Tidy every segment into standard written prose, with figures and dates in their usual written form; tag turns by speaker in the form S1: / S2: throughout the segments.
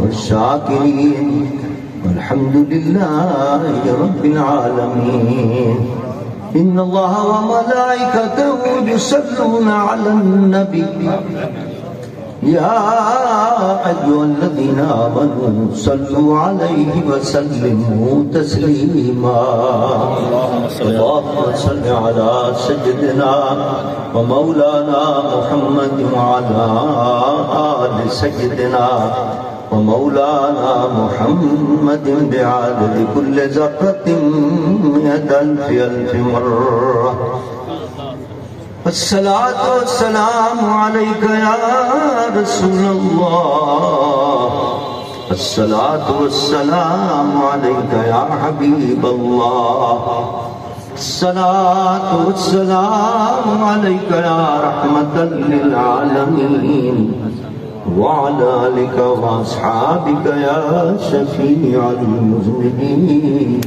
S1: والشاكرين والحمد لله رب العالمين. إن الله وملائكته يصلون على النبي يا أيها الذين آمنوا صلوا عليه وسلموا تسليما. اللهم صل على سيدنا ومولانا محمد وعلى آل سيدنا ومولانا محمد بعدد كل ذرة مئة ألف ألف مرة. الصلاة والسلام عليك يا رسول الله. الصلاة والسلام عليك يا حبيب الله. الصلاة والسلام عليك يا رحمة للعالمين وعلى آلك وأصحابك يا شفيع المذنبين.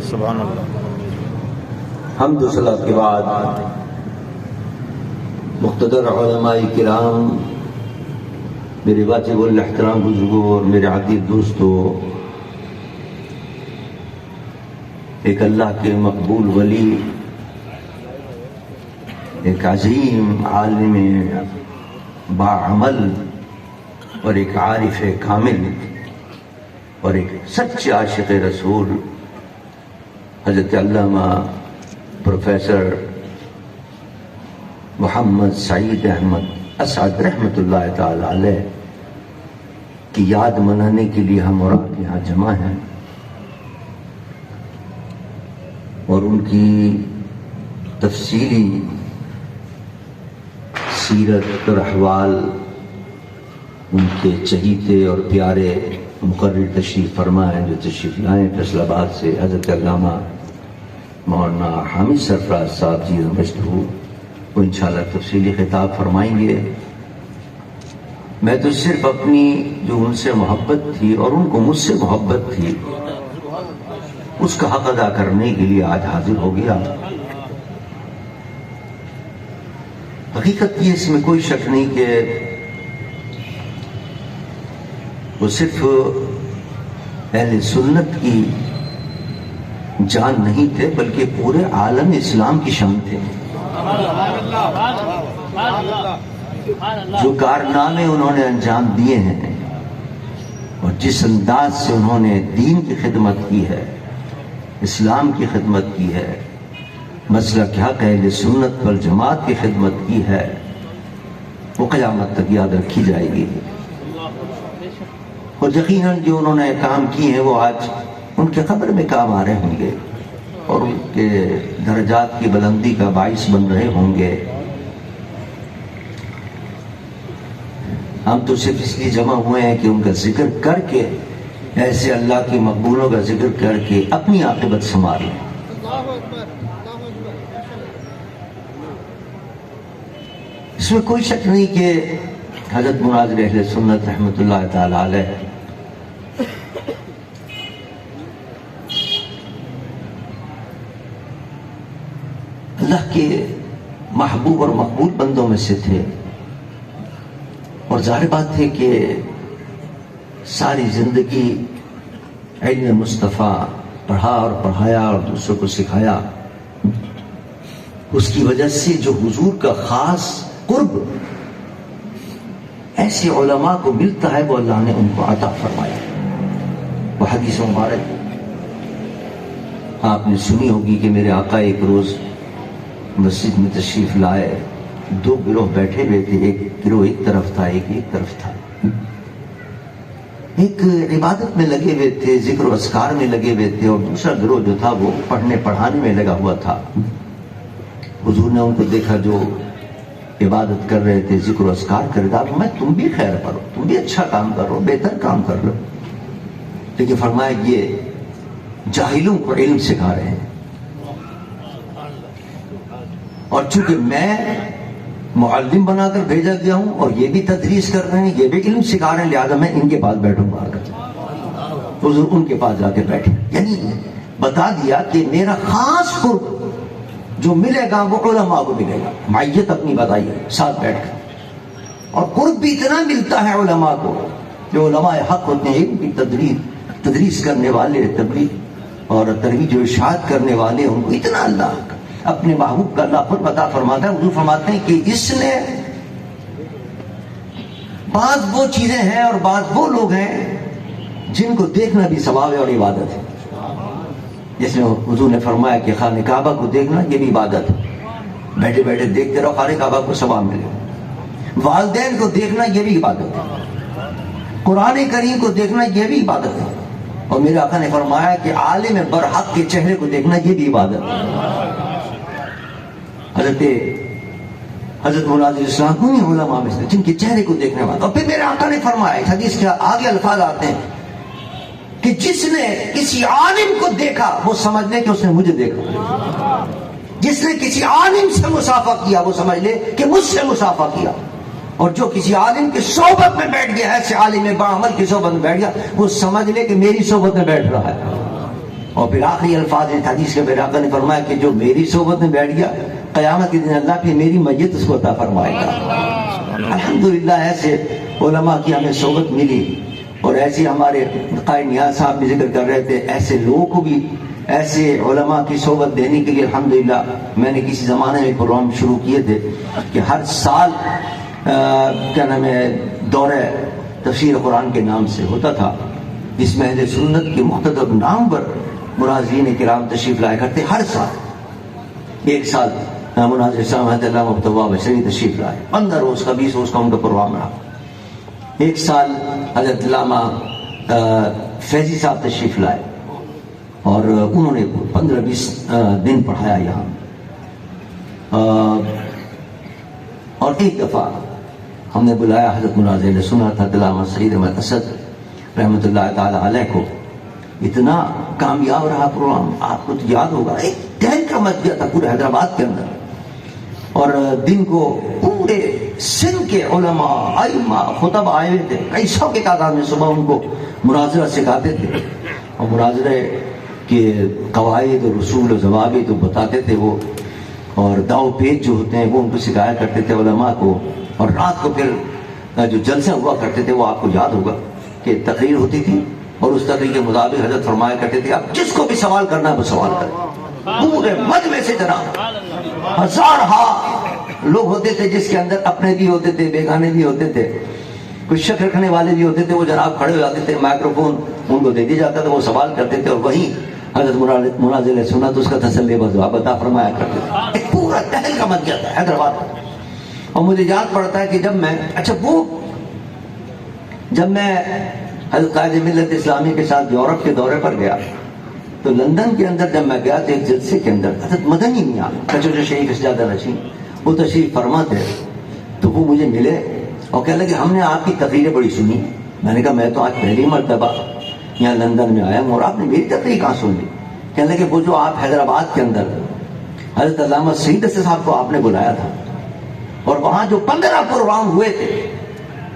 S2: سبحان اللہ.
S1: حمد و صلاۃ کے بعد مقتدر علماء کرام، میرے واجب الاحترام بزرگوں اور میرے عزیز دوستوں، ایک اللہ کے مقبول ولی، ایک عظیم عالم باعمل اور ایک عارف کامل اور ایک سچے عاشق رسول حضرت علامہ پروفیسر محمد سعید احمد اسعد رحمۃ اللہ تعالی علیہ کی یاد منانے کے لیے ہم اور آپ یہاں جمع ہیں، اور ان کی تفصیلی سیرت اور احوال ان کے چہیتے اور پیارے مقرر تشریف فرما ہیں جو تشریف لائے فیصل آباد سے، حضرت علامہ مولانا حامد سرفراز صاحب جی مشہور، وہ انشاءاللہ تفصیلی خطاب فرمائیں گے. میں تو صرف اپنی جو ان سے محبت تھی اور ان کو مجھ سے محبت تھی اس کا حق ادا کرنے کے لیے آج حاضر ہو گیا. حقیقت یہ اس میں کوئی شک نہیں کہ وہ صرف اہل سنت کی جان نہیں تھے بلکہ پورے عالم اسلام کی شان تھے. جو کارنامے انہوں نے انجام دیے ہیں اور جس انداز سے انہوں نے دین کی خدمت کی ہے، اسلام کی خدمت کی ہے، مسلک حق اہل سنت والجماعت کی خدمت کی ہے، وہ قیامت تک یاد رکھی جائے گی. اور یقیناً جو انہوں نے کام کیے ہیں وہ آج ان کے قبر میں کام آ رہے ہوں گے اور ان کے درجات کی بلندی کا باعث بن رہے ہوں گے. ہم تو صرف اس لیے جمع ہوئے ہیں کہ ان کا ذکر کر کے، ایسے اللہ کی مقبولوں کا ذکر کر کے اپنی عاقبت سنوار لیں. اس میں کوئی شک نہیں کہ حضرت مناظر اہل سنت رحمۃ اللہ تعالی علیہ اللہ کے محبوب اور مقبول بندوں میں سے تھے، اور ظاہر بات ہے کہ ساری زندگی علم مصطفیٰ پڑھا اور پڑھایا اور دوسروں کو سکھایا. اس کی وجہ سے جو حضور کا خاص قرب ایسے علماء کو ملتا ہے وہ اللہ نے ان کو عطا فرمایا. وہ حدیث مبارک آپ نے سنی ہوگی کہ میرے آقا ایک روز مسجد میں تشریف لائے، دو گروہ بیٹھے ہوئے تھے، ایک گروہ ایک طرف تھا، ایک طرف تھا. ایک عبادت میں لگے ہوئے تھے، ذکر و اذکار میں لگے ہوئے تھے، اور دوسرا گروہ جو تھا وہ پڑھنے پڑھانے میں لگا ہوا تھا. حضور نے ان کو دیکھا جو عبادت کر رہے تھے، ذکر و اذکار کر رہے تھے، میں تم بھی خیر کرو، تم بھی اچھا کام کرو، بہتر کام کر لو. لیکن فرمایا یہ جاہلوں کو علم سکھا رہے ہیں، اور چونکہ میں معلم بنا کر بھیجا گیا ہوں اور یہ بھی تدریس کر رہے ہیں، یہ بھی علم سکھا رہے ہیں، لہذا میں ان کے پاس بیٹھوں گا. حضور ان کے پاس جا کے بیٹھے، یعنی بتا دیا کہ میرا خاص قرب جو ملے گا وہ علماء کو ملے گا. معیت اپنی بتائیے ساتھ بیٹھ کر، اور قرب بھی اتنا ملتا ہے علماء کو جو علماء حق ہوتے ہیں ان کی تدریس کرنے والے، تبلیغ اور ترویج و ارشاد کرنے والے، ان کو اتنا اللہ اپنے محبوب کا اللہ خود عطا فرماتا ہے. حضور فرماتے ہیں کہ اس نے بعض وہ چیزیں ہیں اور بعض وہ لوگ ہیں جن کو دیکھنا بھی ثواب ہے اور عبادت ہے. جس میں حضور نے فرمایا کہ خانہ کعبہ کو دیکھنا یہ بھی عبادت ہے، بیٹھے بیٹھے دیکھتے رہو خانہ کعبہ کو ثواب ملے. والدین کو دیکھنا یہ بھی عبادت ہے، قرآن کریم کو دیکھنا یہ بھی عبادت ہے. اور میرے آقا نے فرمایا کہ عالم برحق کے چہرے کو دیکھنا یہ بھی عبادت ہے. حضرت مولانا علیہ السلام انہی علماء میں سے جن کے چہرے کو دیکھنے والا. اور پھر میرے آقا نے فرمایا، اس حدیث کے آگے الفاظ آتے ہیں کہ جس نے کسی عالم کو دیکھا وہ سمجھ لے کہ اس نے مجھے دیکھا. جس نے کسی عالم سے مصافحہ کیا وہ سمجھ لے کہ مجھ سے مصافحہ کیا. اور جو کسی عالم کی صحبت میں بیٹھ گیا، ایسے عالم باعمل کی صحبت میں بیٹھ گیا، وہ سمجھ لے کہ میری صحبت میں بیٹھ رہا ہے. اور پھر آخری الفاظ حدیث کے میرے آقا نے فرمایا کہ جو میری صحبت میں بیٹھ گیا قیامت کے دن اللہ کی میری میت اس کو عطا فرمائے گا. الحمدللہ ایسے علماء کی ہمیں صحبت ملی. اور ایسے ہمارے قائد نیاز صاحب بھی ذکر کر رہے تھے، ایسے لوگوں کو بھی ایسے علماء کی صحبت دینے کے لیے الحمدللہ میں نے کسی زمانے میں پروگرام شروع کیے تھے کہ ہر سال کیا نام ہے دورہ تفسیر قرآن کے نام سے ہوتا تھا، جس میں اہل سنت کے مختلف نام پر مناظرین کرام تشریف لایا کرتے. ہر سال ایک سال مناظر صاحب حضرت اللہ مبتوا بشری تشریف لائے، 15 روز کا 20 روز کا ان کا پروگرام رہا. ایک سال حضرت علامہ فیضی صاحب تشریف لائے اور انہوں نے 15-20 دن پڑھایا یہاں. اور ایک دفعہ ہم نے بلایا حضرت مناظر علیہ سنت حضرت علامہ سعید احمد اسد رحمۃ اللہ تعالی علیہ کو. اتنا کامیاب رہا پروگرام، آپ کو تو یاد ہوگا، ایک دہل کا مچ گیا تھا پورے حیدرآباد کے اندر. اور دن کو پورے سندھ کے علماء ائمہ خطب آئے ہوئے تھے، کئی 100 کے تعداد میں. صبح ان کو مناظرہ سکھاتے تھے اور مناظرے کے قواعد اور رسول و ضوابط تو بتاتے تھے وہ، اور داؤ پیچ جو ہوتے ہیں وہ ان کو سکھایا کرتے تھے علماء کو. اور رات کو پھر جو جلسے ہوا کرتے تھے وہ آپ کو یاد ہوگا کہ تقریر ہوتی تھی اور اس تقریر کے مطابق حضرت فرمایا کرتے تھے اب جس کو بھی سوال کرنا ہے وہ سوال کرے. پورے مجمع سے جناب ہزارہا لوگ ہوتے تھے، جس کے اندر اپنے بھی ہوتے تھے، بیگانے بھی ہوتے تھے، کچھ شک رکھنے والے بھی ہوتے تھے. وہ جناب کھڑے ہو جاتے تھے، مائکروفون ان کو دے دیا جاتا تھا، وہ سوال کرتے تھے اور وہیں حضرت مناظر سنت اس کا تسلی بجواب عطا فرمایا کرتے تھے. ایک پورا تہل کا مچ گیا تھا حیدرآباد. اور مجھے یاد پڑتا ہے کہ جب میں حضرت قائد ملت اسلامی کے ساتھ یورپ کے دورے پر گیا تو لندن کے اندر جب میں گیا تو ایک جلسے کے اندر حضرت مدنی میاں کچوچا شریف سجادہ نشین وہ تشریف فرما تھے. تو وہ مجھے ملے اور کہنے لگے ہم نے آپ کی تقریریں بڑی سنی. میں نے کہا میں تو آج پہلی مرتبہ یہاں لندن میں آیا ہوں اور آپ نے میری تقریر کہاں سن لی؟ کہنے لگے وہ جو آپ حیدرآباد کے اندر حضرت علامہ سعید اسد صاحب کو آپ نے بلایا تھا اور وہاں جو 15 پروگرام ہوئے تھے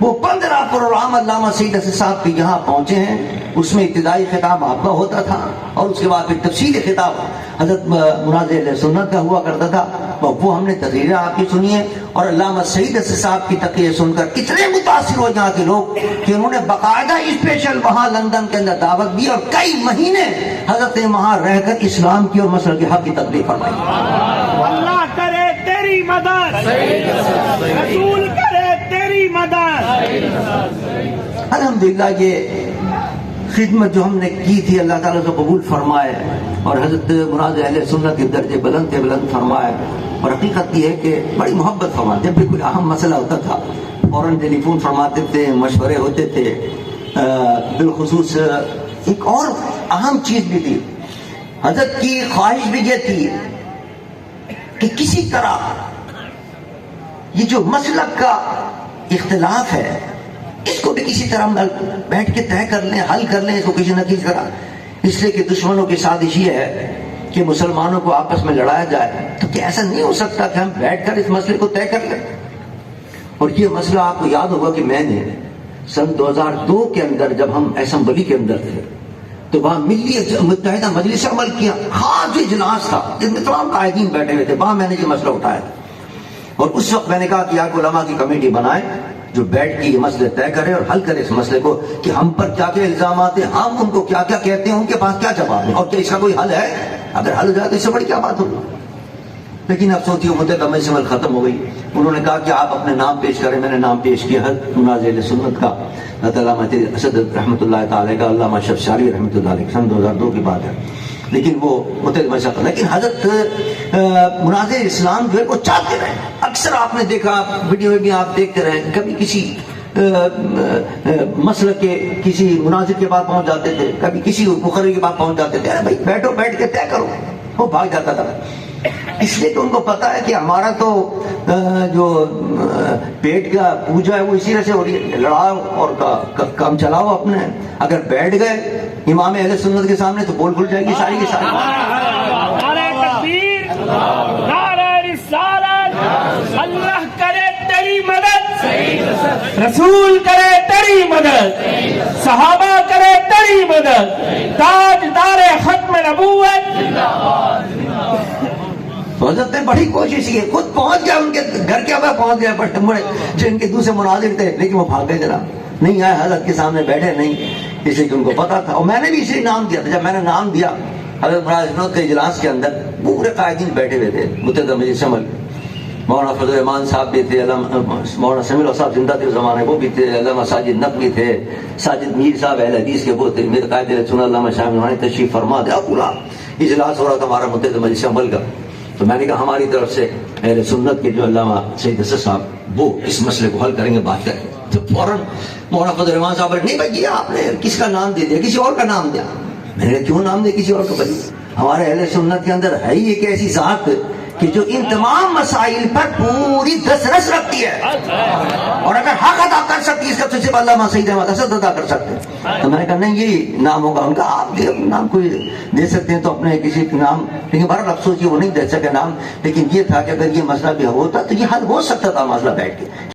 S1: وہ 15 پروگرام علامہ سعید اسد صاحب کے یہاں پہنچے ہیں. اس میں ابتدائی خطاب آپ کا ہوتا تھا اور اس کے بعد پھر تفصیلی خطاب حضرت مناظر علیہ سنت کا ہوا کرتا تھا. وہ ہم نے تقریریں آپ کی سنی ہیں اور علامہ سعید اسد صاحب کی تقریر سن کر اتنے متاثر ہو یہاں کے لوگ کہ انہوں نے باقاعدہ اسپیشل وہاں لندن کے اندر دعوت دی اور کئی مہینے حضرت نے وہاں رہ کر اسلام کی اور مسلک کے حق کی تقریر فرمائی.
S2: اللہ کرے تیری مدد، رسول کرے تیری مدد.
S1: الحمدللہ یہ خدمت جو ہم نے کی تھی اللہ تعالیٰ سے قبول فرمائے اور حضرت مناظر اہل سنت کے درجے بلند فرمائے. اور حقیقت یہ ہے کہ بڑی محبت فرمائے. جب بھی کوئی اہم مسئلہ ہوتا تھا فوراً ٹیلی فون فرماتے تھے، مشورے ہوتے تھے. بالخصوص ایک اور اہم چیز بھی تھی، حضرت کی خواہش بھی یہ تھی کہ کسی طرح یہ جو مسلک کا اختلاف ہے اس کو بھی کسی طرح ہم بیٹھ کے طے کر لیں، حل کر لیں اس کو کسی نہ کسی طرح. اس لیے کہ دشمنوں کی سازش یہ ہے کہ مسلمانوں کو آپس میں لڑایا جائے. تو کیا ایسا نہیں ہو سکتا کہ ہم بیٹھ کر اس مسئلے کو طے کر لیں؟ اور یہ مسئلہ آپ کو یاد ہوگا کہ میں نے سن 2002 کے اندر جب ہم اسمبلی کے اندر تھے تو وہاں ملی متحدہ مجلس عمل کیا خاص اجلاس تھا جس میں تمام قائدین بیٹھے ہوئے تھے. وہاں میں نے یہ مسئلہ اٹھایا اور اس وقت میں نے کہا کہ آپ علماء کی کمیٹی بنائیں، جو بیٹھ کے یہ مسئلے طے کرے اور حل کرے اس مسئلے کو کہ ہم پر کیا کیا الزامات ہیں، ہم ان کو کیا کیا کہتے ہیں، ان کے پاس کیا جواب ہے، اور کیا اس کا کوئی حل ہے؟ اگر حل ہو جائے تو اس سے بڑی کیا بات ہوگی؟ لیکن افسوس یہ مدت مجلس عمل ختم ہو گئی. انہوں نے کہا کہ آپ اپنے نام پیش کریں. میں نے نام پیش کیا ہے مناظر اہل سنت کا، علامہ اسد رحمۃ اللہ تعالی کا، علامہ شفشاری رحمۃ اللہ علیہ، سن 2002 کی بات ہے. لیکن وہ متحد مشق، لیکن حضرت مناظر اسلام جو ہے وہ چاہتے رہے. اکثر آپ نے دیکھا ویڈیو میں بھی آپ دیکھتے رہے، کبھی کسی مسئلہ کے کسی مناظر کے بعد پہنچ جاتے تھے، کبھی کسی مقرر کے بعد پہنچ جاتے تھے. ارے بھائی بیٹھو، بیٹھ کے طے کرو. وہ بھاگ جاتا تھا، اس لیے کہ ان کو پتا ہے کہ ہمارا تو جو پیٹ کا پوجا ہے وہ اسی طرح سے ہو رہی ہے. لڑاؤ اور کام چلاؤ اپنے. اگر بیٹھ گئے امام اہل سنت کے سامنے تو بول کھل جائے گی ساری کی ساری.
S2: نعرہ تکبیر، نعرہ رسالت. اللہ کرے تیری مدد، رسول کرے تیری مدد، صحابہ کرے تیری مدد، تاجدار ختم نبوت.
S1: تو حضرت نے بڑی کوشش کی، خود پہنچ گیا ان کے گھر کے بعد پہنچ گیا بڑے بڑے جو ان کے دوسرے مناظر تھے، لیکن وہ بھاگ گئے. جناب نہیں آئے، حضرت کے سامنے بیٹھے نہیں، اس لیے کہ ان کو پتا تھا. اور میں نے بھی اسی نام دیا تھا. جب میں نے نام دیا حضرت مناظر کے اجلاس کے اندر پورے قائدین بیٹھے ہوئے تھے، متحدہ مجلس عمل. مولانا فضل الرحمان صاحب بھی تھے، مولانا سمیع اللہ صاحب زندہ تھے اس زمانے، وہ بھی تھے. علامہ ساجد نقوی تھے، ساجد میر صاحب اہل حدیث کے وہ تھے. میرے قائد سنت علامہ شاہ نے تشریف فرما دیا. پورا اجلاس ہو رہا تھا ہمارا متحدہ مجلس عمل کا. تو میں نے کہا ہماری طرف سے اہل سنت کے جو علامہ سید حسن صاحب وہ اس مسئلے کو حل کریں گے، بات کریں گے. تو فوراً مولانا فضل الرحمان صاحب نہیں بھائی یہ آپ نے کس کا نام دے دیا، کسی اور کا نام دیا. میں نے کہا کیوں نام دے کسی اور کو؟ بھائی ہمارے اہل سنت کے اندر ہے ہی ایک ایسی ذات کہ جو ان تمام مسائل پر پوری دسترس رکھتی ہے، اور اگر حق ادا کر سکتی ہے اس کا تو صرف علامہ سید احمد اسد ادا کر سکتے ہیں. تو میں نے کہا نہیں یہی نام ہوگا. ان کا آپ نام کوئی دے سکتے ہیں تو اپنے کسی نام، لیکن بہرحال افسوس یہ وہ نہیں دے سکے نام. لیکن یہ تھا کہ اگر یہ مسئلہ بھی ہوتا تو یہ حل ہو سکتا تھا مسئلہ بیٹھ کے.